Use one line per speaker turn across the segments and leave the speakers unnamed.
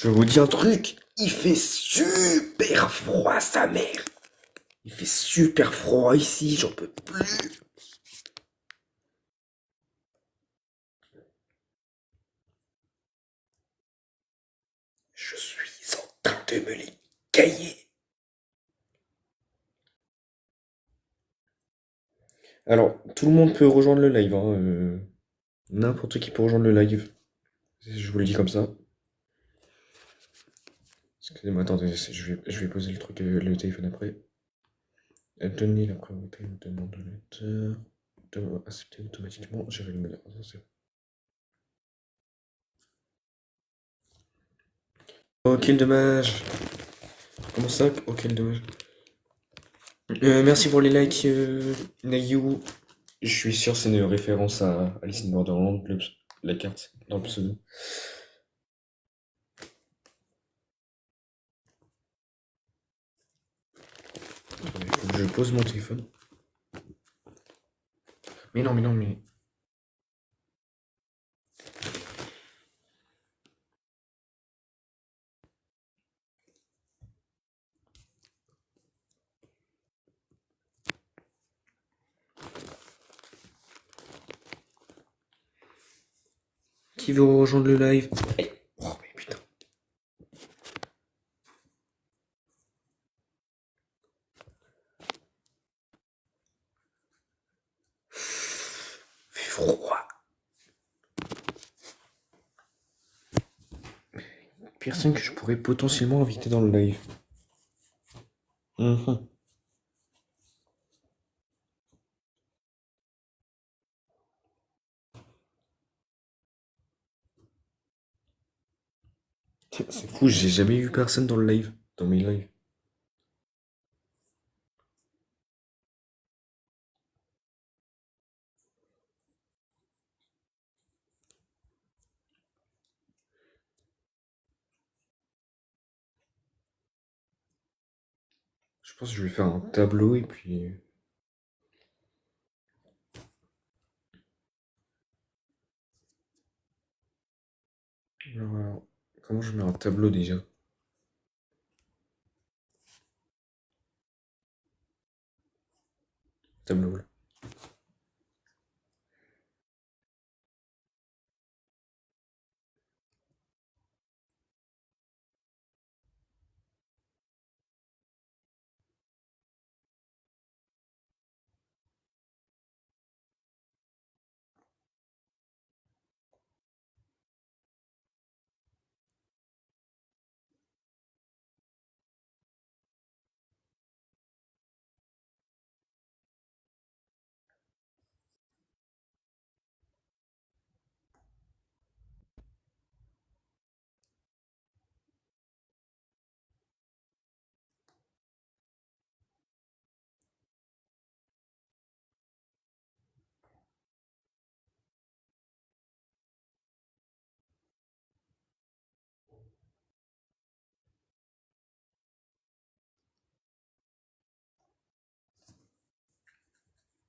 Je vous dis un truc, il fait super froid, sa mère. Il fait super froid ici, j'en peux plus. Je suis en train de me les cailler. Alors, tout le monde peut rejoindre le live, hein, n'importe qui peut rejoindre le live. Je vous le dis comme ça. Excusez-moi, attendez, je vais poser le truc, le téléphone après. Donner la priorité aux demandes de accepter automatiquement. J'avais le modèle. Oh, quel dommage. Comment ça? Oh, quel dommage. Merci pour les likes, Nayou. Je suis sûr que c'est une référence à Alice in Borderland, la carte dans le pseudo. Attendez, faut que je pose mon téléphone. Mais non, mais non, mais... Qui veut rejoindre le live? Oh, mais putain. Fait froid. Personne que je pourrais potentiellement inviter dans le live. Mhm. C'est fou, j'ai jamais eu personne dans le live, dans mes lives. Je pense que je vais faire un tableau et puis... Alors, comment je mets un tableau déjà? Tableau, là.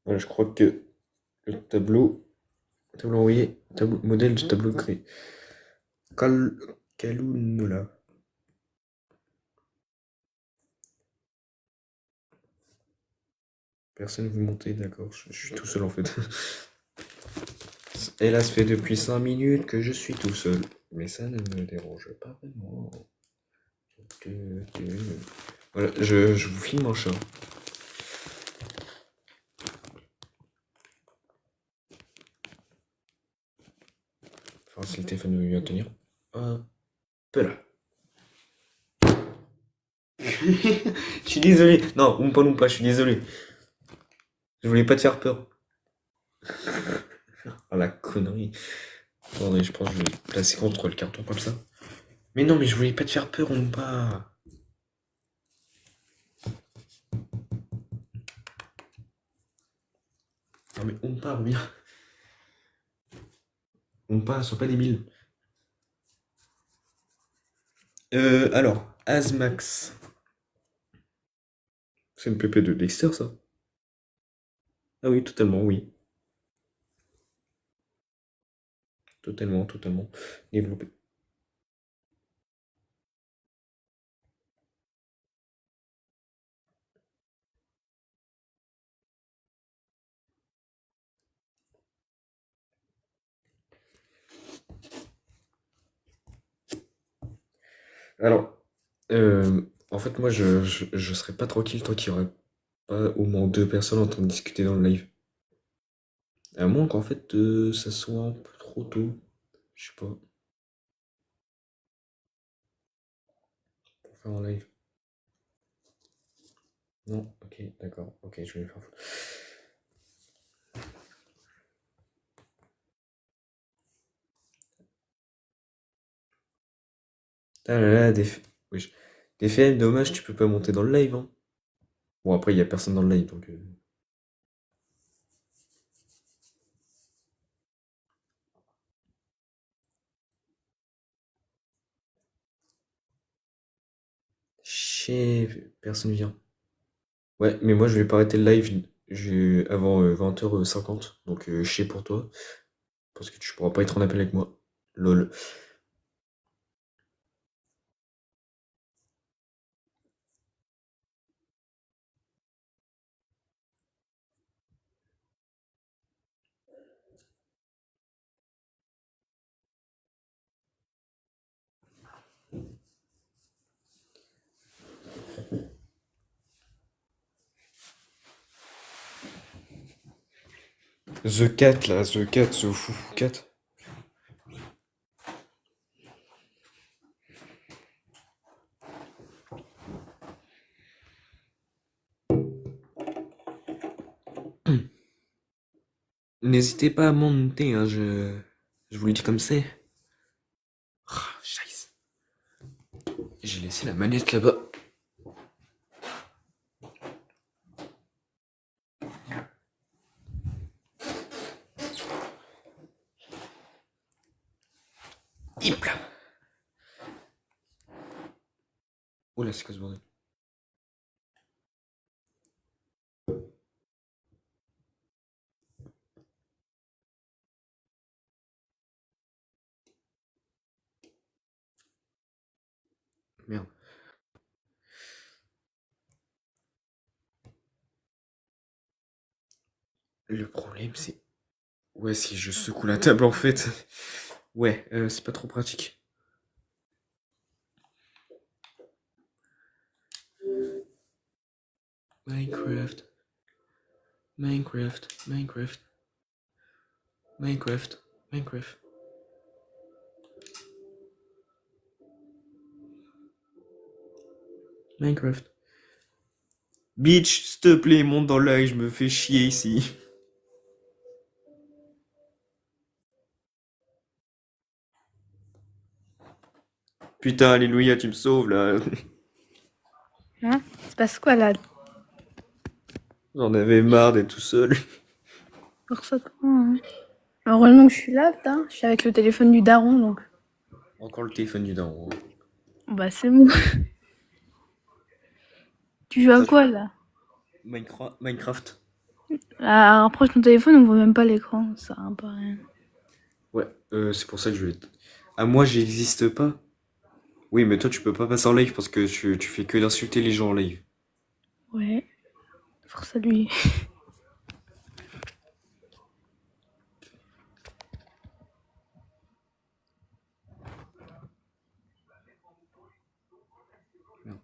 Voilà, je crois que le tableau envoyé, modèle du tableau créé. Cal, Calounola. Personne ne veut monter, d'accord, je suis tout seul en fait. Et là, ça fait depuis 5 minutes que je suis tout seul. Mais ça ne me dérange pas vraiment. Voilà, je vous filme un chat. Enfin, si le téléphone veut bien tenir. Un peu là. Je suis désolé. Non, Oompa Loompa, je suis désolé. Je voulais pas te faire peur. Ah la connerie. Attendez, je pense que je vais le placer contre le carton comme ça. Mais non, mais je voulais pas te faire peur, Oompa. Non mais Oompa, reviens. Oompa, sois pas débile. Alors, Asmax. C'est une PP de Dexter, ça? Ah oui, totalement, oui. Totalement, totalement. Développé. Alors, en fait, moi, je serais pas tranquille tant qu'il y aurait pas au moins deux personnes en train de discuter dans le live. À moins qu'en fait, ça soit un peu trop tôt. Je sais pas, pour faire un live. Non, ok, d'accord. Ok, je vais le faire. Ah là là, wesh. DFM, dommage, tu peux pas monter dans le live, hein. Bon, après, il y a personne dans le live, donc... Personne vient. Ouais, mais moi, je vais pas arrêter le live avant 20h50, donc chier pour toi, parce que tu pourras pas être en appel avec moi. Lol. The Cat, là, The Cat, The Foufou Cat. N'hésitez pas à monter, hein, je vous le dis comme c'est. Ah, scheisse. J'ai laissé la manette là-bas. Hip là. Oh là, c'est quoi ce bordel? Merde. Le problème, c'est... Ouais, si je secoue la table, en fait... Ouais, c'est pas trop pratique. Minecraft. Minecraft. Minecraft. Minecraft. Minecraft. Minecraft. Bitch, s'il te plaît, monte dans l'œil, je me fais chier ici. Putain, alléluia, tu me sauves là.
Hein? Il se passe quoi là?
J'en avais marre d'être tout seul.
Pour ça, toi, hein. Heureusement que je suis là, putain. Je suis avec le téléphone du daron, donc.
Encore le téléphone du daron.
Bah, c'est bon. Tu joues à
Ça,
quoi là?
Minecraft.
Ah, rapproche ton téléphone, on voit même pas l'écran. Ça sert un peu à rien.
Ouais, c'est pour ça que je vais... Ah, moi, j'existe pas? Oui, mais toi, tu peux pas passer en live parce que tu fais que d'insulter les gens en live.
Ouais. Force à lui.
Merde.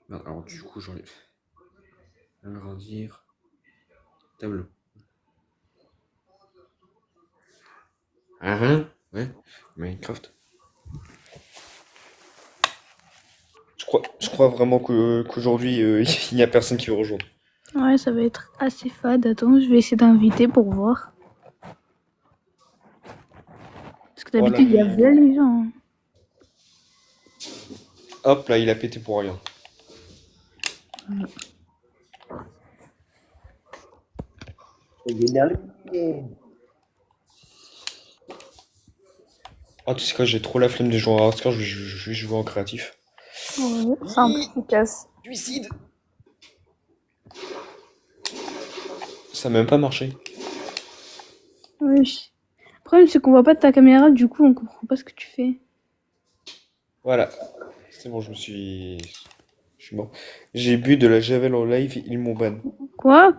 Merde, alors, du coup, j'enlève. Agrandir. Tableau. Ah, hein? Ouais. Minecraft. Je crois vraiment qu'aujourd'hui, il n'y a personne qui veut rejoindre.
Ouais, ça va être assez fade. Attends, je vais essayer d'inviter pour voir. Parce que
Oh là
d'habitude, il y a
là.
plein les gens, hein.
Hop, là, il a pété pour rien. Ah, tu sais quoi, j'ai trop la flemme de jouer en hardcore, je vais jouer en créatif.
Ouais, c'est un peu efficace.
Suicide! Ça n'a même pas marché.
Oui. Le problème, c'est qu'on voit pas de ta caméra, du coup, on comprend pas ce que tu fais.
Voilà. C'est bon, je suis mort. J'ai bu de la javel en live, ils m'ont ban.
Quoi?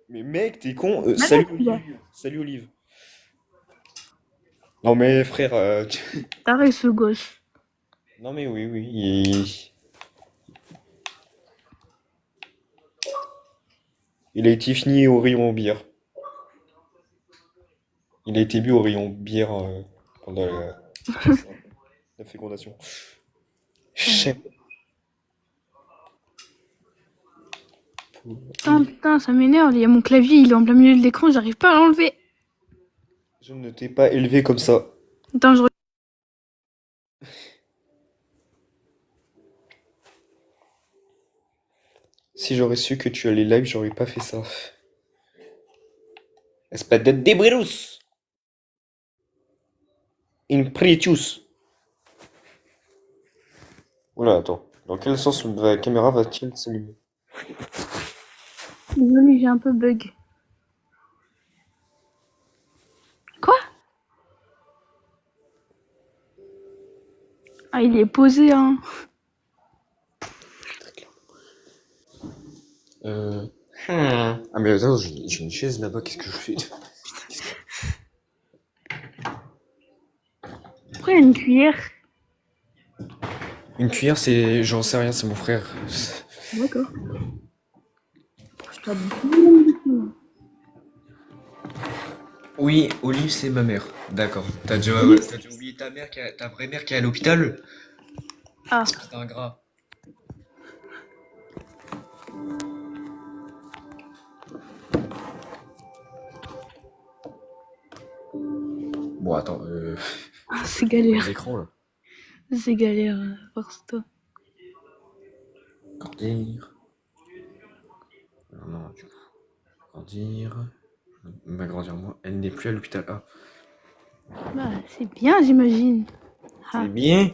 Mais mec, t'es con.
Malade,
Salut
celui-là.
Olive. Salut Olive. Non mais frère,
Taré ce gosse.
non mais oui, oui, il a été fini au rayon bière. Il a été bu au rayon bière pendant la fécondation.
Ouais.
Chef.
Putain, putain, ça m'énerve. Il y a mon clavier, il est en plein milieu de l'écran, j'arrive pas à l'enlever.
Je ne t'ai pas élevé comme ça.
Attends, je
Si j'aurais su que tu allais live, j'aurais pas fait ça. Espèce de débrilous! Impretius! Oula, attends. Dans quel sens la caméra va-t-il s'allumer?
Désolée, j'ai un peu bug. Quoi? Ah, il est posé, hein.
Euh... Ah mais attends, j'ai une chaise là-bas, qu'est-ce que je fais?
Pourquoi il y a une cuillère?
Une cuillère, c'est... J'en sais rien, c'est mon frère.
D'accord. Je dois beaucoup.
Oui, Olive, c'est ma mère. D'accord. T'as déjà oublié ta mère, ta vraie mère qui est à l'hôpital?
Ah,
C'est ingrat. Bon, attends,
c'est galère.
l'écran là.
C'est galère, force-toi.
Grandir. Non, non, du coup. Grandir. M'agrandir moi. Elle n'est plus à l'hôpital. Ah.
Bah, c'est bien, j'imagine. Ah,
C'est bien.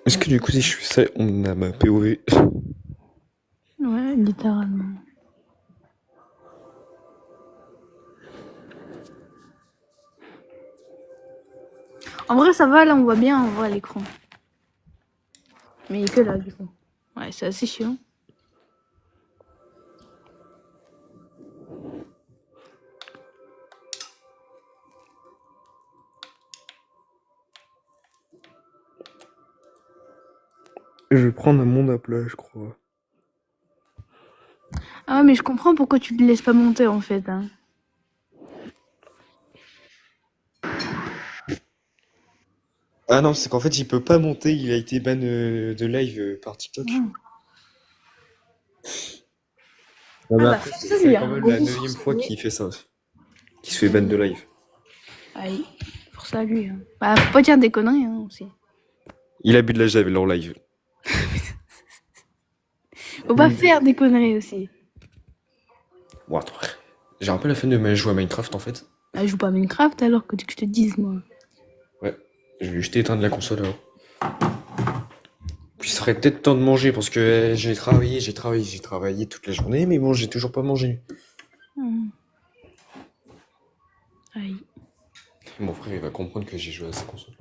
Est-ce que du coup, si je fais ça, on a ma POV?
ouais, littéralement. En vrai, ça va, là, on voit bien, on voit l'écran. Mais que là, du coup. Ouais, c'est assez chiant.
Je vais prendre un monde à plat, je crois.
Ah, mais je comprends pourquoi tu te laisses pas monter, en fait. Hein.
Ah non, c'est qu'en fait, il peut pas monter, il a été ban de live par TikTok.
Ah,
Non, mais
bah,
après,
force à
c'est
lui,
quand
hein.
même la neuvième fois qu'il fait ça. Qu'il se fait ban de live.
Aïe, force à lui. Hein. Bah, faut pas dire des conneries, hein, aussi.
Il a bu de la javel en live.
Faut pas faire des conneries, aussi.
Bon, attends. J'ai un peu la flemme de jouer à Minecraft en fait.
Ah, je joue pas à Minecraft, alors que je te dise, moi.
Ouais. Je vais juste éteindre la console alors. Puis il serait peut-être temps de manger parce que j'ai travaillé toute la journée, mais bon, j'ai toujours pas mangé.
Hmm. Aïe.
Mon frère, il va comprendre que j'ai joué à sa console.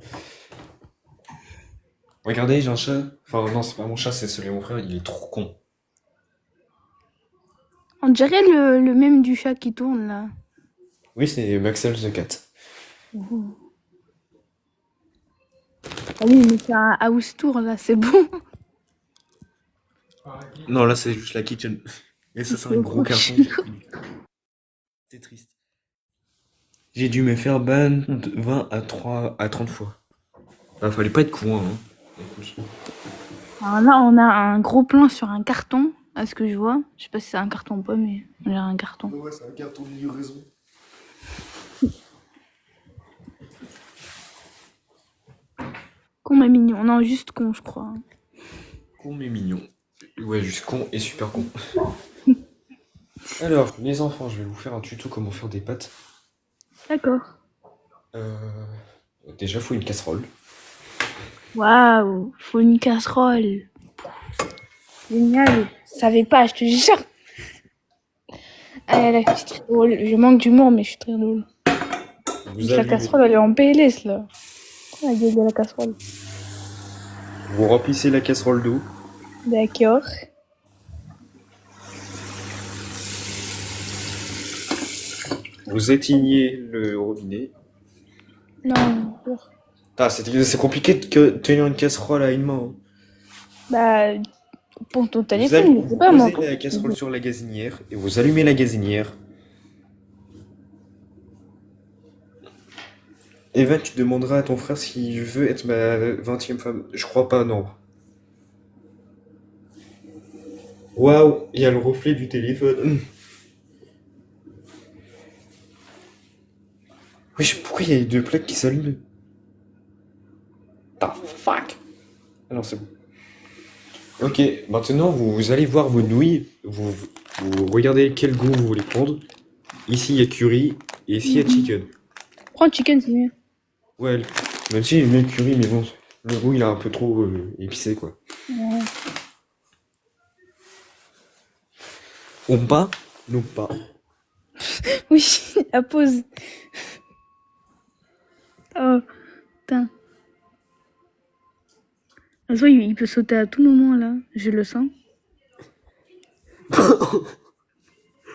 Regardez, j'ai un chat. Enfin, non, c'est pas mon chat, c'est celui de mon frère, il est trop con.
On dirait le même du chat qui tourne, là.
Oui, c'est Maxel the Cat.
Ah oui, mais c'est un house tour, là, c'est bon.
Non, là, c'est juste la kitchen. Et ça, c'est un
C'est
gros
trop
carton.
chiant.
C'est triste. J'ai dû me faire ban de 20 à 30 fois. Bah, fallait pas être con, hein. Écoute.
Alors là, on a un gros plan sur un carton, à ce que je vois. Je sais pas si c'est un carton ou pas, mais on dirait un carton.
Ouais, c'est un carton de livraison.
Con mais mignon. Non, juste con, je crois.
Con mais mignon. Ouais, juste con et super con. Alors, les enfants, je vais vous faire un tuto comment faire des pâtes.
D'accord.
Déjà, faut une casserole.
Waouh, faut une casserole. Génial. Je savais pas, je te jure. Ah là, je suis très drôle. Je manque d'humour, mais je suis très drôle.
Vous
La casserole, elle est en PLS, là. La gueule de la casserole.
Vous remplissez la casserole d'eau.
D'accord.
vous éteignez le robinet.
Non.
Ah, c'est compliqué de tenir une casserole à une main, hein.
Bah, pour ton
Vous
téléphone, je sais pas moi.
posez la casserole sur la gazinière et vous allumez la gazinière. Eva, tu demanderas à ton frère s'il veut être ma 20e femme. Je crois pas, non. Waouh, il y a le reflet du téléphone. Wesh, pourquoi il y a les deux plaques qui s'allument? The fuck? Alors c'est bon. Ok, maintenant vous allez voir vos nouilles. Vous regardez quel goût vous voulez prendre. Ici il y a curry et ici il y a chicken.
Prends chicken, c'est mieux.
Ouais, même si il met le curry, mais bon, le goût il est un peu trop épicé quoi.
Ouais.
On pas? Non pas.
Oui, la pause. Oh, putain. Ah, soit il peut sauter à tout moment là, je le sens.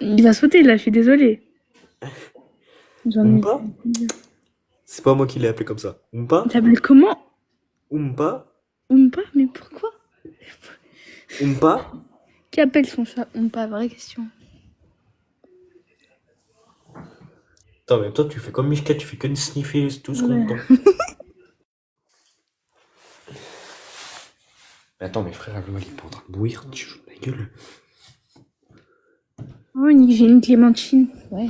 Il va sauter là, je suis désolée. J'en ai.
Oompa? C'est pas moi qui l'ai appelé comme ça. Oompa?
Il s'appelle comment?
Oompa?
Oompa? Mais pourquoi?
Oompa?
Qui appelle son chat Oompa? Vraie question.
Attends, mais toi tu fais comme Mishka, tu fais que sniffer tout ce qu'on
Ouais.
entend. Mais attends, mes frères, il est pas en train de bouillir, tu joues de la gueule.
Oh, j'ai une clémentine. Ouais.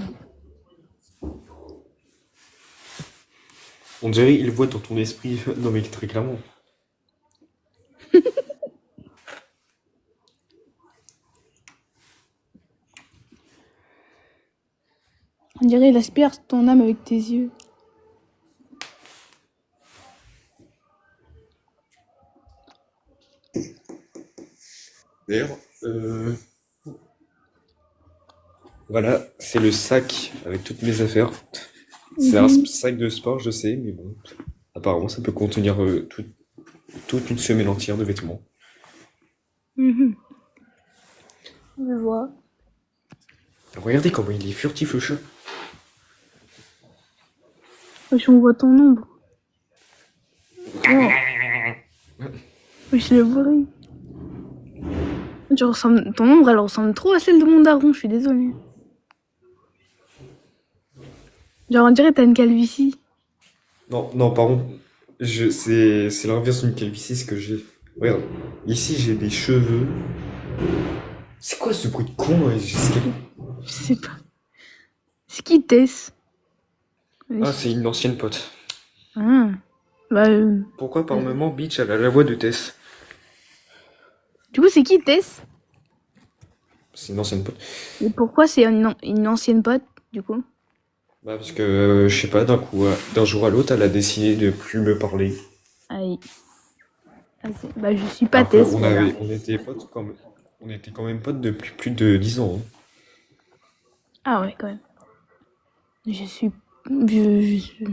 On dirait il voit dans ton esprit. Non mais très clairement.
On dirait il aspire ton âme avec tes yeux.
D'ailleurs, voilà, c'est le sac avec toutes mes affaires. C'est un sac de sport, je sais, mais bon, apparemment ça peut contenir toute une semaine entière de vêtements.
Je vois.
Regardez comment il est furtif le chat.
Wesh, on voit ton ombre. Oh. Wesh, le bruit. Ton ombre, elle ressemble trop à celle de mon daron, je suis désolée. Genre, on dirait que t'as une calvitie.
Non, non, par contre, c'est l'inverse d'une calvitie, ce que j'ai. Regarde, ici j'ai des cheveux. C'est quoi ce bruit de con là,
Je sais pas. C'est qui Tess?
Ah, c'est une ancienne pote.
Ah. Bah,
Pourquoi par moment Beach elle a la voix de Tess?
du coup, c'est qui Tess?
C'est une ancienne pote.
Et pourquoi c'est une ancienne pote, du coup?
Bah parce que, je sais pas, d'un coup, d'un jour à l'autre, elle a décidé de plus me parler.
Aïe. Bah, je suis pas
Alors que
Tess.
on était potes on était quand même potes depuis plus de 10 ans, hein.
Ah ouais, quand même. Je suis... Je suis...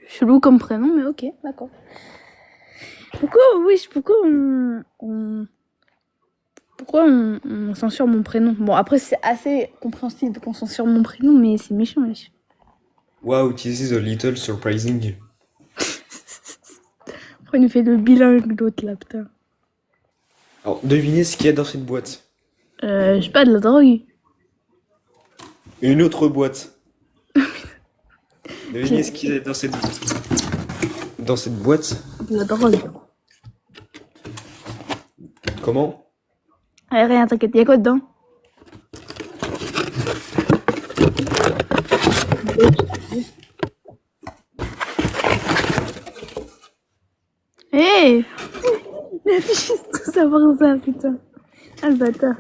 Chelou comme prénom, mais ok, d'accord. Pourquoi on censure mon prénom? Bon, après, c'est assez compréhensible qu'on censure mon prénom, mais c'est méchant, wesh.
Wow, this is a little surprising.
Après, il nous fait le bilingue, l'autre, là, putain.
Alors, devinez ce qu'il y a dans cette boîte.
Je sais pas, de la drogue.
Une autre boîte. Devinez ce qu'il y a dans cette boîte.
De la drogue.
Comment?
Rien, t'inquiète, y'a quoi dedans? Hé! Il a affiché tout ça par ça, putain. Ah, le bâtard.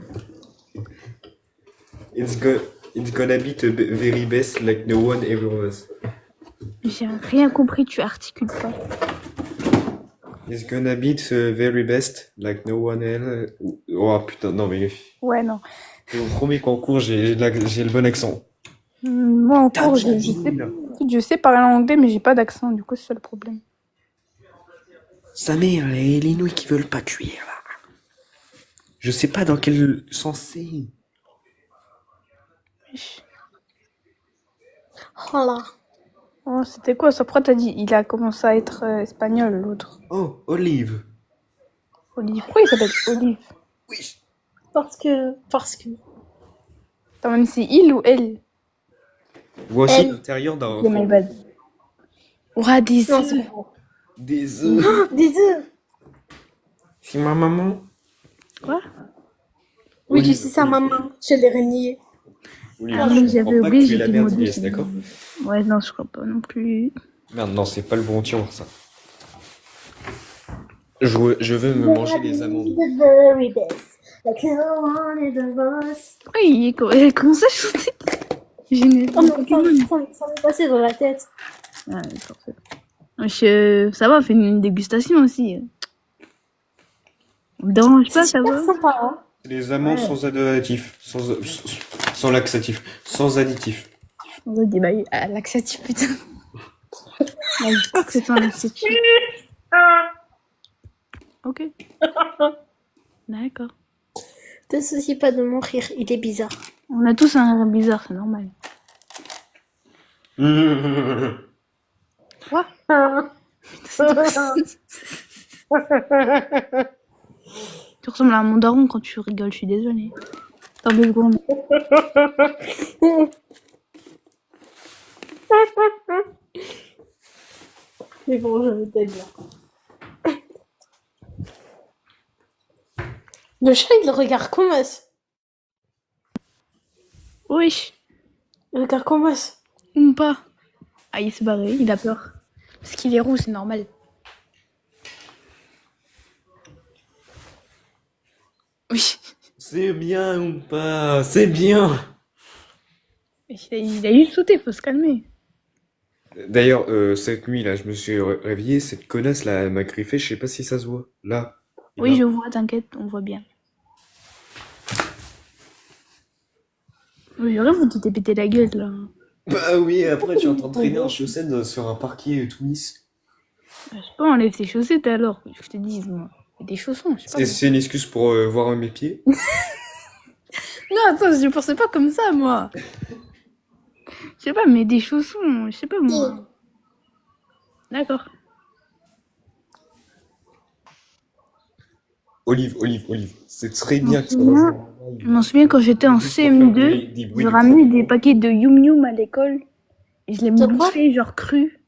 It's gonna be the very best like no one ever was.
J'ai rien compris, tu articules pas.
It's gonna be the very best like no one else. Oh putain, non mais.
Ouais, non.
Je vous promets qu'en cours, j'ai le bon accent.
Moi, en cours, je sais parler anglais, mais j'ai pas d'accent, du coup, c'est ça le problème.
Sa mère, les nouilles qui veulent pas cuire là. Je sais pas dans quel sens c'est.
Oh là.
Oh, c'était quoi ça? Pourquoi t'as dit il a commencé à être espagnol, l'autre?
Oh, Olive.
Olive. Pourquoi il s'appelle Olive?
Oui.
Parce que.
Attends, mais c'est il ou elle?
Voici
Elle.
l'intérieur d'un
Ok, my
four.
bad. Ouah, des
Non,
œufs.
c'est pas vrai.
Des œufs.
Oh, des œufs.
C'est ma maman.
Quoi?
Oui,
Olive,
c'est sa
Olive,
maman. Je l'ai renié.
Olive,
Ah
je
oui,
comprends
j'avais
pas que
oublié,
tu es la
j'étais
mère
modée.
d'Inès, d'accord?
Ouais, non, je crois pas non plus.
Merde, non, c'est pas le bon tiroir, ça. Je veux me manger les amandes.
The very best. Like no one ever was.
Oui, il commence à chanter. Génial.
Oh non, ça m'est passé dans la tête.
Ah, parfait. Ça va, on fait une dégustation aussi. On me dérange pas,
C'est
ça
super
va?
sympa, hein.
Les amandes
Ouais.
sans additifs, sans laxatif, sans additifs.
On va dire, bah, laxatif, putain. Ouais, je crois que c'est un laxatif. Ok. D'accord.
Te soucie pas de mon rire, il est bizarre.
On a tous un rire bizarre, c'est normal. Quoi? Tu ressembles à mon daron quand tu rigoles, je suis désolée. Attends 2 secondes.
Mais bon, je t'aide bien. Le chat, il regarde comme ça.
Wesh,
Il regarde comme ça.
ou pas? Ah, il s'est barré, il a peur. Parce qu'il est roux, c'est normal. Oui.
C'est bien ou pas? C'est bien.
Il a juste sauté, faut se calmer.
D'ailleurs, cette nuit là, je me suis réveillé, cette connasse là, elle m'a griffé, je sais pas si ça se voit. Là. Et
Oui,
là.
je vois, t'inquiète, on voit bien. Oui, j'aurais vous t'es pété la gueule là.
Bah oui, après tu es en train de traîner en chaussettes sur un parquet tout lisse.
Je sais pas, enlève tes chaussettes alors, que je te dise, moi. Et des chaussons, je sais pas.
C'est une excuse pour voir mes pieds.
Non, attends, je pensais pas comme ça, moi. Je sais pas, mais des chaussons, je sais pas, moi. D'accord.
Olive. C'est très
Je
bien
m'en
que tu
souviens.
rejoignes.
Je m'en souviens quand j'étais en
Juste pour faire des
CM2,
bruits
je
de
ramenais
croque.
des paquets de Yum Yum à l'école. Et je les
De quoi?
bouffais, genre cru.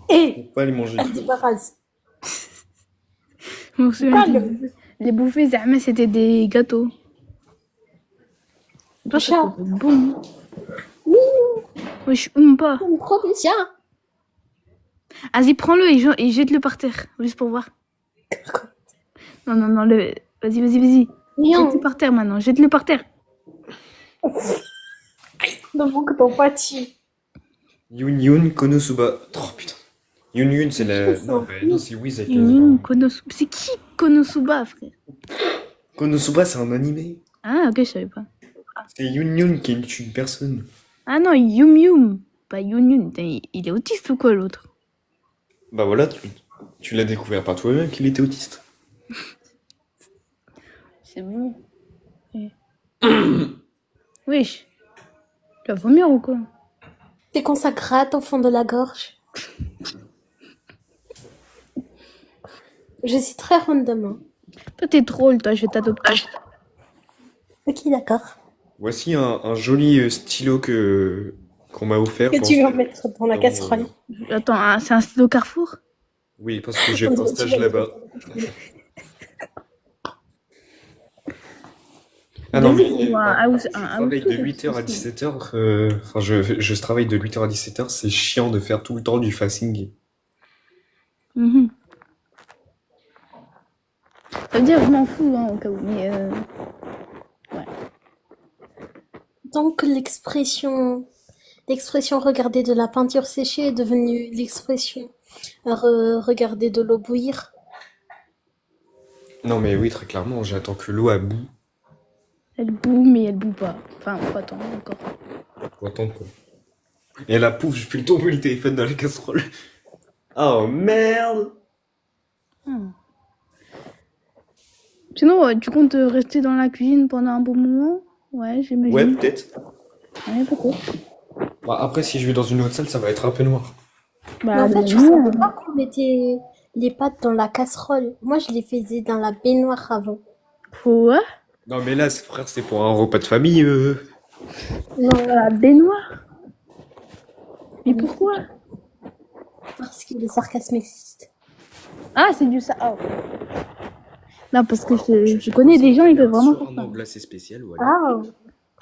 Et
Faut pas les manger
elle
crus.
débarrasse.
Je m'en souviens.
Quoi,
que les bouffées, jamais c'était des gâteaux. Toi, ça
chat.
peut être bon. Oui, je pas.
Trop des chiens.
Vas-y, prends-le et jette-le par terre, juste pour voir. Non, vas-y.
Non.
Jette-le par terre maintenant, jette-le par terre.
Ne manque d'empathie.
Yun Konosuba. Oh putain. Yun, c'est la.
Je
Non,
sens.
non, c'est Wiz avec
Konosuba. C'est qui Konosuba, frère?
Konosuba, c'est un animé.
Ah, ok, je savais pas.
C'est Yun qui est une personne.
Ah non, Yum Yum. Pas Yun. Il est autiste ou quoi, l'autre?
Bah voilà, tu l'as découvert par toi-même qu'il était autiste.
C'est bon. Wesh. Tu vas vomir ou quoi?
C'est qu'on ça gratte au fond de la gorge. Je suis très ronde demain.
Toi, t'es drôle, toi, je vais t'adopter.
Ok, d'accord.
Voici un joli stylo qu'on m'a offert.
Que tu vas mettre dans la casserole.
Attends, c'est un stylo Carrefour?
Oui, parce que j'ai fait un stage là-bas. Ah non, mais
Ou un
je travaille de 8h à 17h. Enfin, je travaille de 8h à 17h. C'est chiant de faire tout le temps du facing.
Mhm. Ça veut dire je m'en fous, hein, au cas où. Mais ouais.
Donc l'expression regarder de la peinture séchée est devenue l'expression regarder de l'eau bouillir.
Non, mais oui, très clairement, j'attends que l'eau bout.
Elle boue, mais elle boue pas. Enfin, faut attendre encore.
Faut attendre quoi. Et là, pouf, je fais tomber le téléphone dans la casserole. Oh merde!
Sinon, tu comptes rester dans la cuisine pendant un bon moment? Ouais, j'imagine.
Ouais, peut-être.
Ouais, peut-être.
Bah, après, si je vais dans une autre salle, ça va être un peu noir.
Mais
Bah,
en fait,
la
je
nuit,
savais pas qu'on mettait les pâtes dans la casserole. Moi, je les faisais dans la baignoire avant.
faut, ouais,
Non, mais là, frère, c'est pour un repas de famille.
Non,
la baignoire. Mais
oui,
pourquoi?
parce que le sarcasme existe.
Ah, c'est du ça. Ah, ok. Non, parce que je connais des gens, ils peuvent vraiment
Sur
faire
un
ça.
angle assez spécial, voilà.
Ah,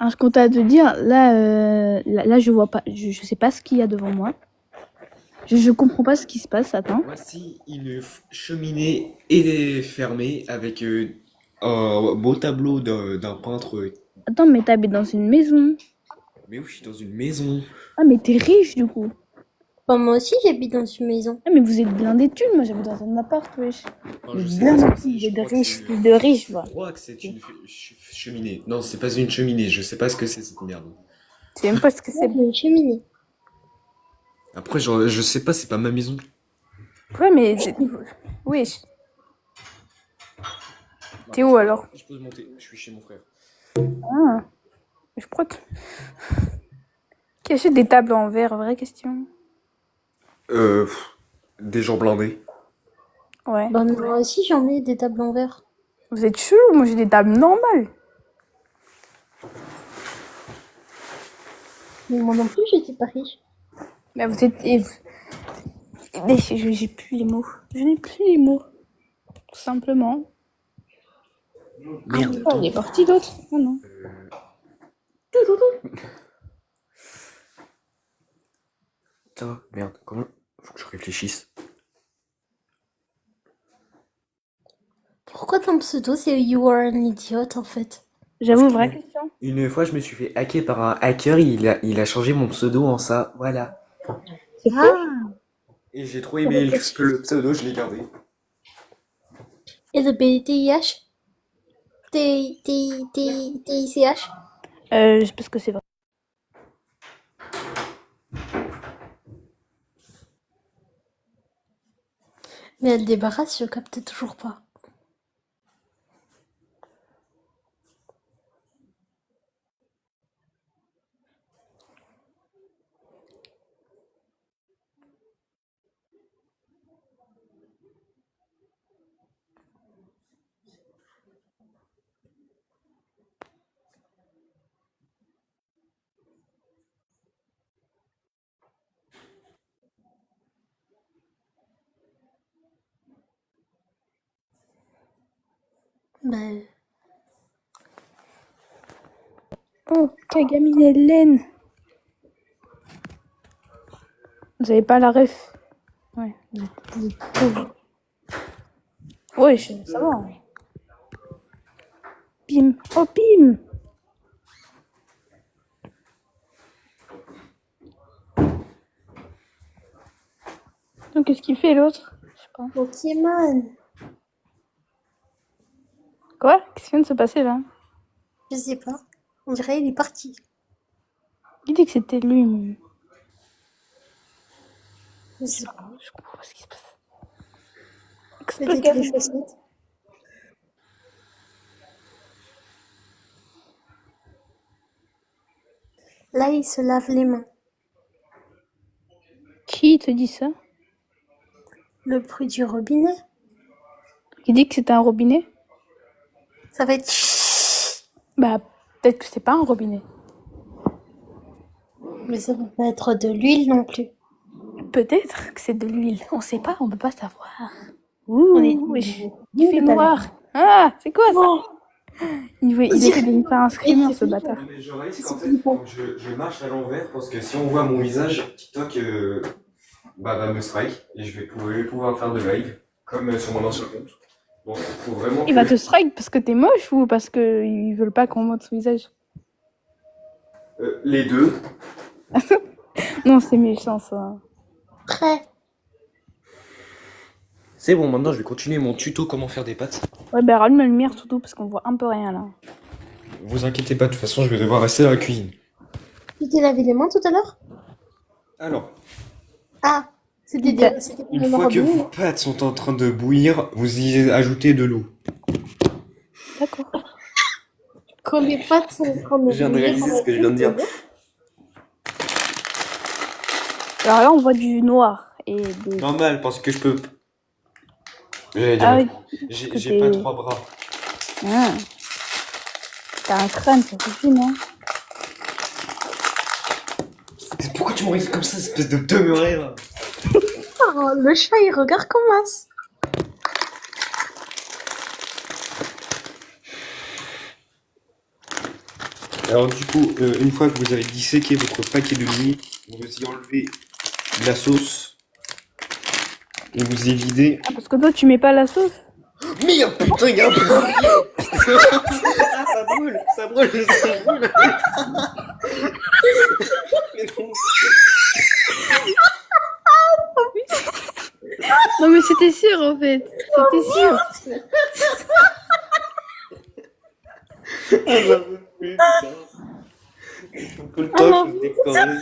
Alors, je compte à te dire, là, je vois pas, je sais pas ce qu'il y a devant moi. Je comprends pas ce qui se passe, attends.
Voici une cheminée et fermée avec un beau tableau d'un peintre.
Attends, mais t'habites dans une maison.
Mais oui, je suis dans une maison.
Ah, mais t'es riche, du coup.
bon, moi aussi, j'habite dans une maison.
Ah, mais vous êtes blindés de thunes, moi j'habite dans un appart, wesh.
Enfin, je sais
Bien
pas ce que
merci,
c'est. Je
de
crois que
riches,
c'est.
fils de riches, va.
Je crois que c'est une cheminée. Non, c'est pas une cheminée. Je sais pas ce que c'est cette merde.
Tu sais même pas ce que
Moi,
c'est.
j'ai une cheminée.
Après, genre, je sais pas, c'est pas ma maison.
Ouais, mais. Wesh. T'es où alors?
Je peux monter. Je suis chez mon frère.
Ah. Je crois que. Qui achète des tables en verre? Vraie question.
Des gens blindés.
Ouais.
Bah, moi aussi, j'en ai des tables en verre.
Vous êtes chelou, moi j'ai des tables normales.
Mais moi non plus, j'étais pas riche.
Mais vous êtes. Mais j'ai plus les mots. Je n'ai plus les mots. Tout simplement.
Merde.
Oh, il est parti l'autre. Oh non.
Putain, merde. Comment? Faut que je réfléchisse.
Pourquoi ton pseudo, c'est You Are an Idiot, en fait?
J'avoue, vraie question.
Une fois, je me suis fait hacker par un hacker. Il a changé mon pseudo en ça. Voilà.
C'est fou.
Ah,
Et j'ai trop aimé le pseudo, je l'ai gardé.
et le BTIH? TICH?
Je sais pas ce que c'est vrai.
Mais elle débarrasse, je capte toujours pas. Ben,
Oh, Kagamine Hélène. Vous avez pas la ref? Ouais, vous êtes pauvres. Ouais, ça va. Hein. Pim. Oh, Pim. Donc, qu'est-ce qu'il fait l'autre? Je sais pas.
Pokémon.
Quoi? Qu'est-ce qui vient de se passer là?
Je sais pas. On dirait il est parti.
Il dit que c'était lui. Mais...
Je sais pas.
Je comprends pas ce qui se passe.
Peut-être les chaussettes. Là, il se lave les mains.
Qui te dit ça?
Le bruit du robinet.
Il dit que c'était un robinet?
Ça va être...
Bah, peut-être que c'est pas un robinet.
Mais ça va pas être de l'huile non plus.
Peut-être que c'est de l'huile. On sait pas, on peut pas savoir. Ouh,
On est...
il fait noir. Ah, c'est quoi ça?
Oh,
Il essaie de me faire un screamer, ce bâtard.
Mais je risque en fait, quand je marche à l'envers parce que si on voit mon visage, TikTok va me strike et je vais pouvoir faire de live comme sur mon ancien compte. Donc il faut vraiment.
Il va te strike parce que t'es moche ou parce qu'ils veulent pas qu'on montre son visage?
Les deux.
Non, c'est méchant ça.
prêt.
C'est bon, maintenant je vais continuer mon tuto comment faire des pâtes.
Ouais, bah rallume la lumière surtout parce qu'on voit un peu rien là.
Vous inquiétez pas, de toute façon je vais devoir rester dans la cuisine.
Tu t'es lavé les mains tout à l'heure?
Alors,
Ah, c'était
une fois que vos pâtes sont en train de bouillir, vous y ajoutez de l'eau.
D'accord.
Quand les pâtes sont... Quand
Je viens de réaliser ce que je viens de dire.
Alors là, on voit du noir et des...
Normal, parce que je peux. J'allais
Ah
dire,
oui, parce
j'ai
que
j'ai pas
t'es...
3 bras.
Ah, t'as un crâne, ça suffit, non?
Pourquoi tu me regardes comme ça, espèce de demeuré là?
Oh, le chat, il regarde comme as.
Alors du coup, une fois que vous avez disséqué votre paquet de nuit, vous y enlevez de la sauce et vous y videz.
Ah, parce que toi, tu mets pas la sauce?
Merde, putain, il y a un peu. Ah, ça brûle, ça brûle, ça brûle. Mais non.
Non, mais c'était sûr, en fait. C'était sûr.
Ah, ça me fait putain. Tout le temps, je déconne.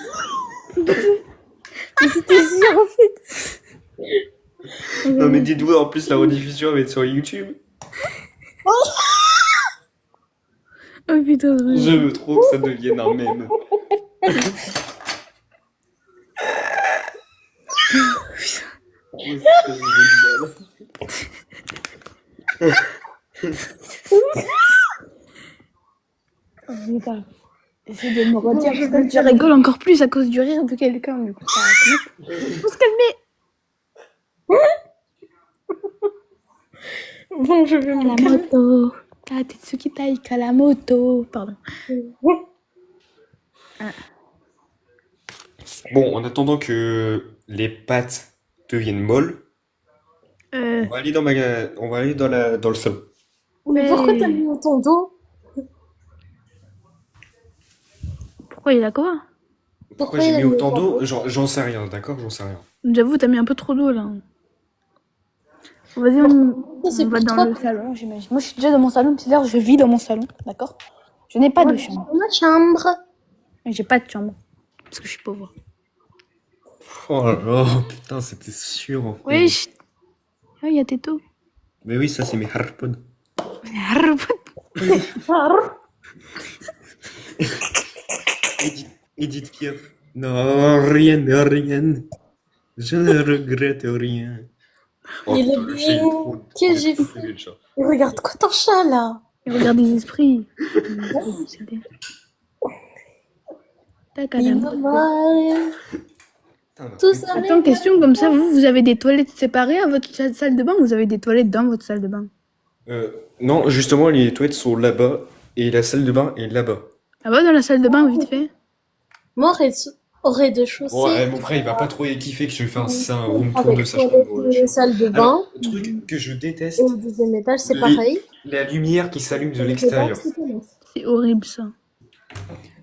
Mais c'était sûr, en fait.
Non mais dites-vous, en plus la rediffusion va être sur YouTube.
Oh putain,
Je veux trop que ça devienne un mème. Oh, c'est génial.
putain. J'essaie de me redire. Je rigole encore plus à cause du rire de quelqu'un, du coup. Faut se calmer.
Bon, je vais me calmer.
Kalamoto. Katetsuki tai Kalamoto. Pardon.
Bon, en attendant que les pâtes deviennent molles, on va aller dans le salon.
Mais pourquoi t'as mis ton dos?
Pourquoi il a quoi?
Pourquoi j'ai mis autant d'eau? J'en sais rien, d'accord? J'en sais rien.
J'avoue, t'as mis un peu trop d'eau, là. Vas-y,
c'est
on va
pour
dans
toi.
le salon, j'imagine. Moi, je suis déjà dans mon salon, puis d'ailleurs, je vis dans mon salon, d'accord? Je n'ai pas de chambre.
Ma chambre.
J'ai pas de chambre. Parce que je suis pauvre.
Oh là là, putain, c'était sûr en fait.
Oui, il y a tes taux.
Mais oui, ça c'est mes harpoons. Edith Piaf. Non, rien, rien. Je ne regrette rien. Oh,
Et
putain,
le
le chat, il est
bien
trop-
que
trop
j'ai
stylé,
fait.
le chat.
Et regarde quoi ton chat là.
Et regarde les esprits.
Il va mal.
Putain,
Tout ça.
Attends, question comme ça, vous avez des toilettes séparées à votre salle de bain ou vous avez des toilettes dans votre salle de bain?
Non, justement, les toilettes sont là-bas et la salle de bain est là-bas.
Ah bah dans la salle de bain, vite fait.
Moi, aurait de chaussées.
Bon, mon frère, il va pas trop kiffer que je fasse un room tour
Avec
de sa
toilette
chambre.
et salle de bain.
Alors, le truc que je déteste,
Et au deuxième étage, c'est
Les-
pareil.
la lumière qui s'allume de l'extérieur.
C'est horrible ça.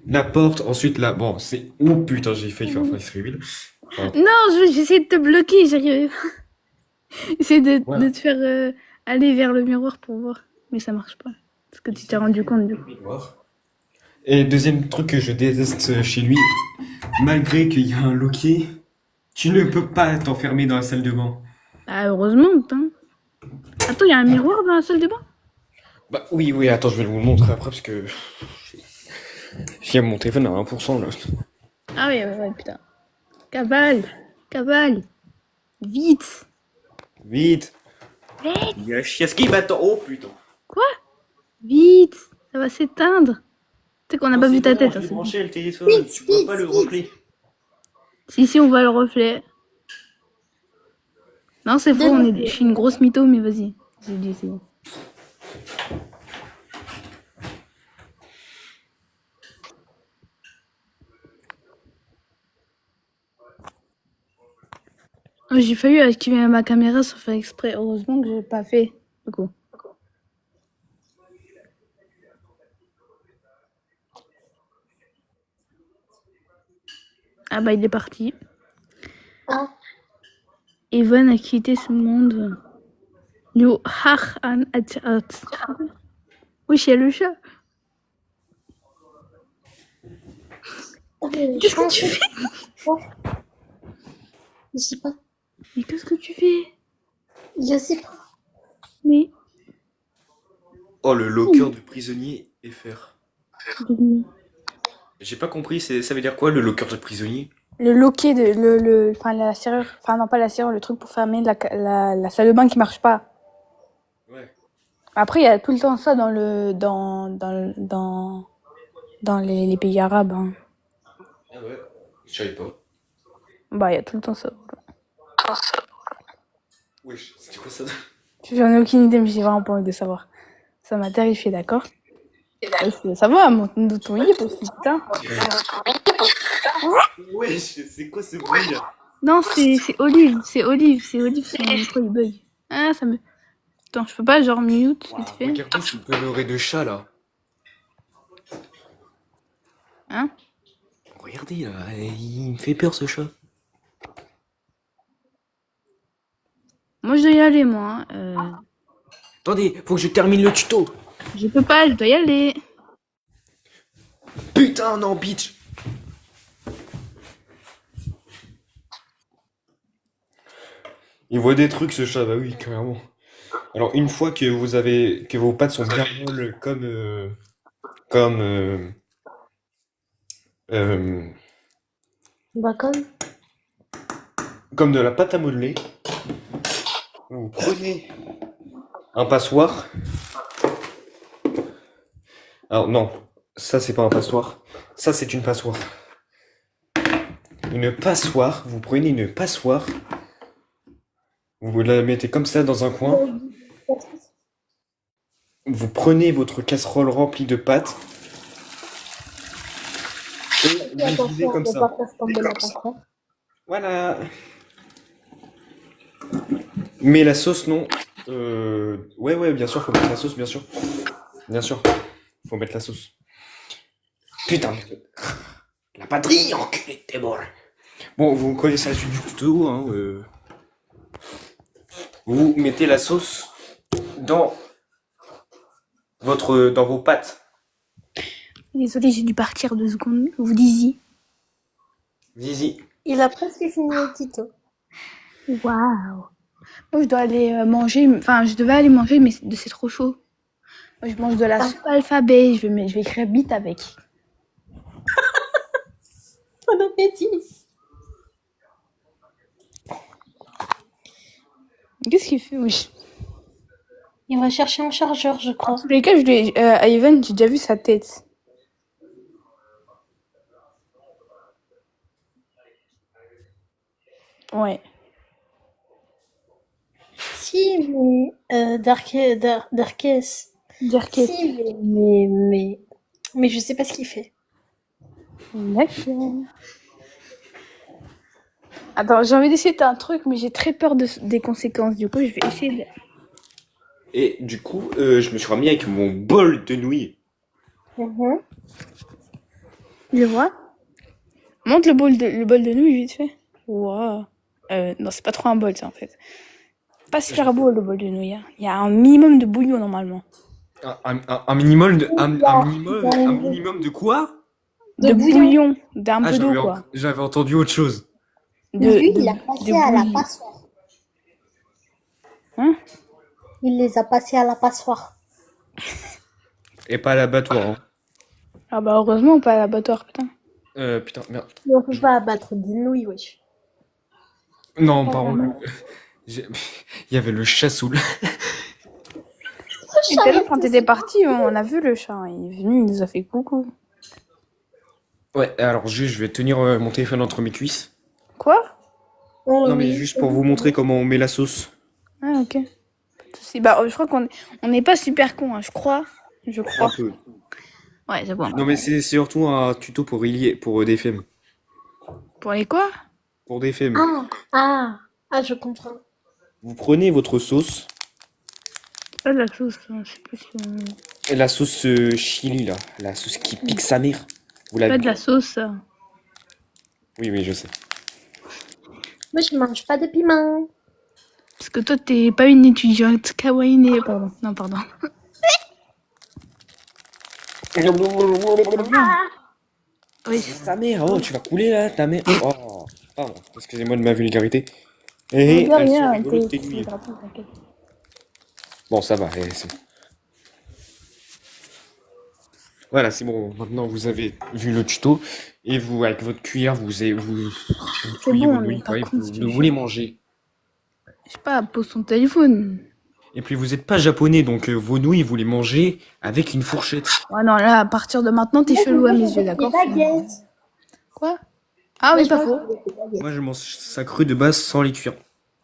La porte, ensuite là, bon, c'est... Oh putain, j'ai failli faire un face reveal.
Non, j'essaie de te bloquer, j'arrive pas. J'essaie de te faire aller vers le miroir pour voir. Mais ça marche pas. Parce que tu t'es rendu compte du coup.
Et deuxième truc que je déteste chez lui, malgré qu'il y a un loquet, tu ne peux pas t'enfermer dans la salle de bain.
Ah, heureusement, putain. Attends, il y a un miroir dans la salle de bain?
Bah oui, attends, je vais vous le montrer après parce que... J'ai mon téléphone à 1% là.
Ah oui, ouais, putain. Cavale. Vite.
Vite. Il y a un chien qui m'attend. Oh putain.
Vite. Ça va s'éteindre. Tu sais qu'on n'a pas vu ta tête.
Je vais
Hein,
brancher le téléphone, tu vois pas le reflet.
si, on voit le reflet. Non, c'est faux, je suis une grosse mytho, mais vas-y. J'ai dit, c'est bon. Oh, j'ai failli activer ma caméra sans faire exprès. Heureusement que j'ai pas fait. Du coup. Ah bah il est parti.
Ah.
Evan a quitté ce monde. You har an at. Oui, il y a le chat. Qu'est-ce que tu fais?
Je sais pas.
Mais qu'est-ce que tu fais?
Je sais pas.
Mais.
Oh, le locker de prisonnier FR. J'ai pas compris, ça veut dire quoi le locker de prisonnier?
Le loquet enfin la serrure, enfin non pas la serrure, le truc pour fermer la salle de bain qui marche pas.
Ouais.
Après, il y a tout le temps ça dans les pays arabes. Hein.
Ah ouais, je savais pas.
Bah, il y a tout le temps ça.
Wesh, c'était quoi ça?
J'en ai aucune idée, mais j'ai vraiment pas envie de savoir. Ça m'a terrifié, d'accord? Ça va, monte ton hip aussi, putain.
Wesh, c'est quoi ce bruit là?
Non, c'est Olive, son micro il bug. Ah, ça me... Attends, je peux pas genre mute, vite fait.
Regardez ce coloré de chat là.
Hein?
Regardez là, il me fait peur ce chat.
Moi, je dois y aller, moi. Hein.
Attendez, faut que je termine le tuto.
Je peux pas, je dois y aller.
Putain, non, bitch. Il voit des trucs ce chat, bah oui, carrément. Alors une fois que vos pattes sont bien molles comme euh,
Bacon.
comme de la pâte à modeler, vous prenez un passoire. Alors non, ça c'est pas un passoire, ça c'est une passoire. Une passoire, vous prenez une passoire, vous la mettez comme ça dans un coin, vous prenez votre casserole remplie de pâtes et vous videz comme ça. Voilà. Mais la sauce, non. Ouais, bien sûr, faut mettre la sauce, bien sûr. Bien sûr, faut mettre la sauce. Putain, la patrie, enculé, t'es bon. Bon, vous connaissez la suite du tuto, hein. Vous mettez la sauce dans vos pâtes.
Désolée, j'ai dû partir 2 secondes. Vous disiez.
Zizi.
Il a presque fini le tuto.
Waouh. Moi, je dois aller manger. Enfin, je devais aller manger, mais c'est trop chaud. Moi, je mange de la soupe alphabet. Je vais écrire bite avec.
Bon appétit.
Qu'est-ce qu'il fait, oui?
Il va chercher un chargeur, je crois.
En tous les cas, à Evan, j'ai déjà vu sa tête. Ouais.
Si, mais Darkes. Si, mais je sais pas ce qu'il fait.
D'accord. Attends, j'ai envie d'essayer un truc, mais j'ai très peur des conséquences. Du coup, je vais essayer de...
Et du coup, je me suis remis avec mon bol de nouilles.
Je vois. Monte le bol de nouilles, vite fait. Waouh. Non, c'est pas trop un bol, ça, en fait. Pas super beau, le bol de nouilles. Hein. Il y a un minimum de bouillon, normalement.
Un minimum de... Un minimum de quoi?
De bouillon. D'un peu d'eau, quoi.
J'avais entendu autre chose.
Lui, il a passé à la passoire.
Hein?
Il les a passés à la passoire.
Et pas à l'abattoir, hein.
Ah bah heureusement, pas à l'abattoir, putain.
Putain, merde.
Mais on peut pas abattre des nouilles, wesh.
Non, pardon. Il y avait le chat sous le...
Et tout à l'heure, quand t'étais parti, on a vu le chat. Il est venu, il nous a fait coucou.
Ouais, alors juste, je vais tenir mon téléphone entre mes cuisses.
Quoi?
Non, mais juste pour vous montrer comment on met la sauce.
Ah, ok. Pas de soucis. Bah, je crois qu'on n'est pas super con, hein, je crois. Je crois.
Un peu.
Ouais, c'est bon.
Non, mais c'est surtout un tuto pour des femmes.
Pour les quoi?
Pour des femmes.
Ah, je comprends.
Vous prenez votre sauce.
Pas de la sauce, hein, je sais plus si on...
La sauce chili, là. La sauce qui pique sa mère. Vous
Pas de la sauce, ça.
Oui, je sais.
Moi, je mange pas de piment.
Parce que toi, t'es pas une étudiante kawaii. Pardon. Non, pardon.
Oui, sa mère. Oh, tu vas couler, là, ta mère. Oh, pardon. Excusez-moi de ma vulgarité. Et
rien,
bon, ça va, c'est bon. Voilà, c'est bon. Maintenant, vous avez vu le tuto. Et vous, avec votre cuillère, vous
C'est
touillez
bon,
vos
on
nouilles
est pas
pareil,
con,
vous les mangez.
Je sais pas, pose ton téléphone.
Et puis vous n'êtes pas japonais, donc vos nouilles, vous les mangez avec une fourchette.
Ouais, non, là, à partir de maintenant, t'es chelou à mes yeux,
Des
d'accord?
baguettes.
Quoi? Ah
Moi,
oui,
je
pas
mange
faux.
avec des baguettes.
Moi, je mange ça cru de base sans les cuire.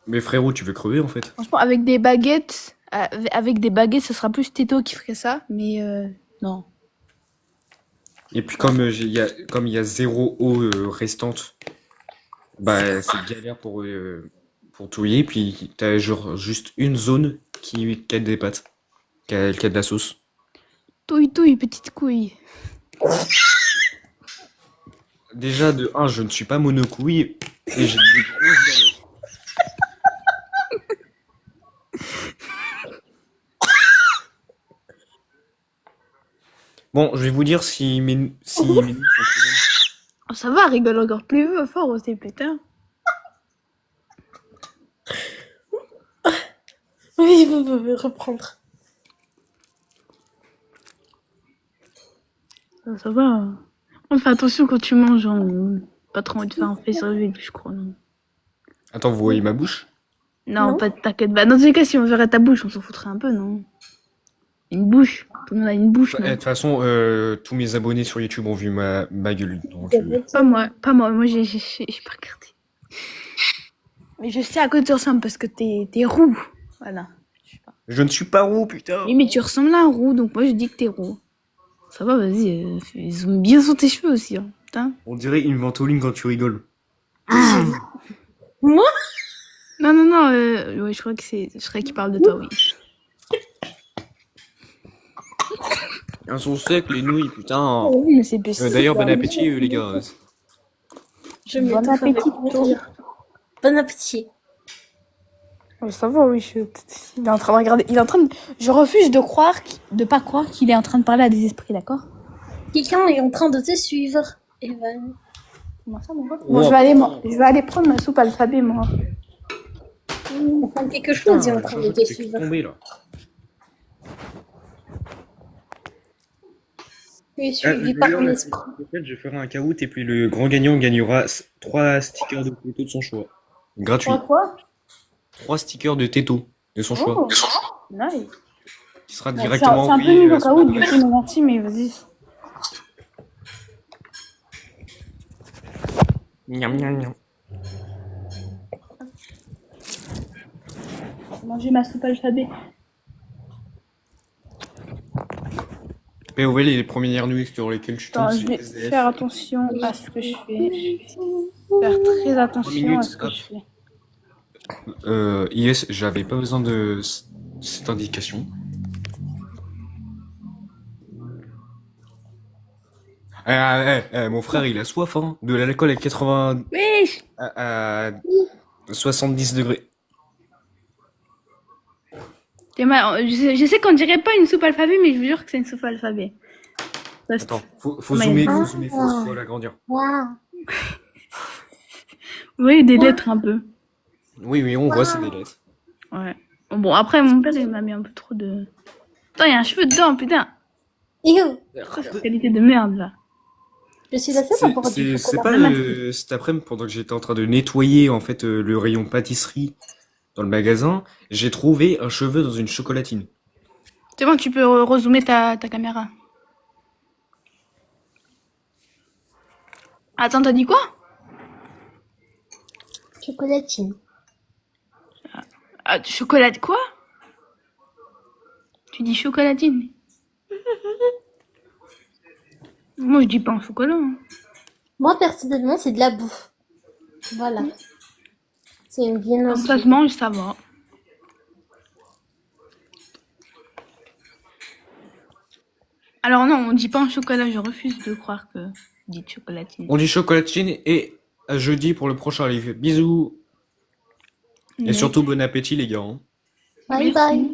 Mais frérot, tu veux crever en fait?
Franchement, avec des baguettes, ce sera plus Této qui ferait ça, mais non.
Et puis comme il y a zéro eau restante, bah c'est galère pour touiller. Puis t'as genre juste une zone qui a des pâtes, qui a de la sauce.
Touille, touille, petite couille.
Déjà de un, je ne suis pas monocouille et j'ai des grosses galères. Bon, je vais vous dire si si mes nouilles sont trop bonnes.
Oh, ça va, rigole encore plus fort aussi, putain.
Oui, vous pouvez reprendre.
Ça va. On fait attention quand tu manges, hein. Pas trop envie de faire un face reveal, je crois, non.
Attends, vous voyez ma bouche?
Non,
Non.
pas t'inquiète. Bah, dans tous les cas, si on verrait ta bouche, on s'en foutrait un peu, non? Une bouche. Tout le monde a une bouche,
De
non?
toute façon, tous mes abonnés sur YouTube ont vu ma gueule. Donc,
Pas moi, pas moi. Moi, j'ai pas regardé. Mais je sais à quoi tu ressembles parce que t'es roux. Voilà. Je sais pas.
je ne suis pas roux, putain!
Oui, mais tu ressembles à un roux, donc moi, je dis que t'es roux. Ça va, vas-y. Ils ont bien sur tes cheveux aussi, hein. Putain.
On dirait une ventoline quand tu rigoles.
Moi?
Non, non, non. Ouais, je crois qu'il parle de toi, oui.
Elles sont secs, les nouilles, putain!
Oui, mais c'est plus.
D'ailleurs, bon appétit, les gars.
Je
Bon
m'étouffe avec
appétit.
mon rire. Bon appétit.
Ça va, oui. Il est en train de regarder. Il est en train de. Je refuse de pas croire qu'il est en train de parler à des esprits, d'accord?
Quelqu'un est en train de te suivre, Evan.
Comment ça, mon pote? Bon, je vais aller prendre ma soupe alphabet, moi.
Enfin, quelque chose est en train de te
C'est
suivre.
tombé, là.
Tu es suivi par un esprit.
En fait, je ferai un caout et puis le grand gagnant gagnera 3 stickers de Této de son choix. Gratuit.
Quoi?
3 stickers de Této de son choix.
Oh, nice.
Qui sera
Bon, je
directement
suis un peu
envoyé
nul au
à
cas où, du coup, non, merci, mais vas-y.
Miam, miam, miam.
Manger ma soupe alphabet.
POV, les premières nuits sur lesquelles je tombe,
Attends, je
c'est
vais
SDF.
faire attention à ce que je fais. Faire très attention à ce que
hop.
je fais.
IS, j'avais pas besoin de cette indication. Mon frère, il a soif, hein. De l'alcool à 80,
Wesh!
à 70 degrés.
Je sais qu'on dirait pas une soupe alphabet, mais je vous jure que c'est une soupe alphabet.
Attends, faut
Mais-
zoomer, faut l'agrandir.
Waouh.
Vous voyez des lettres un peu.
Oui, on voit, c'est des lettres.
Ouais. Bon, après, mon père, il m'a mis un peu trop de. Attends, il y a un cheveu dedans, putain!
Ew.
Cette qualité de merde, là.
Je suis la seule à boire du
C'est
chocolat.
pas cet après-midi, pendant que j'étais en train de nettoyer en fait le rayon pâtisserie dans le magasin, j'ai trouvé un cheveu dans une chocolatine.
C'est bon, tu peux rezoomer ta caméra. Attends, t'as dit quoi?
Chocolatine.
Ah, chocolat quoi? Tu dis chocolatine? Moi, je dis pas en chocolat. Hein.
Moi, personnellement, c'est de la bouffe. Voilà. C'est bien
Quand
aussi.
ça se mange, ça va. Alors non, on dit pas en chocolat, je refuse de croire que vous dites chocolatine.
On dit chocolatine et à jeudi pour le prochain live. Bisous et
Mais-
surtout bon appétit les gars. hein.
Bye bye.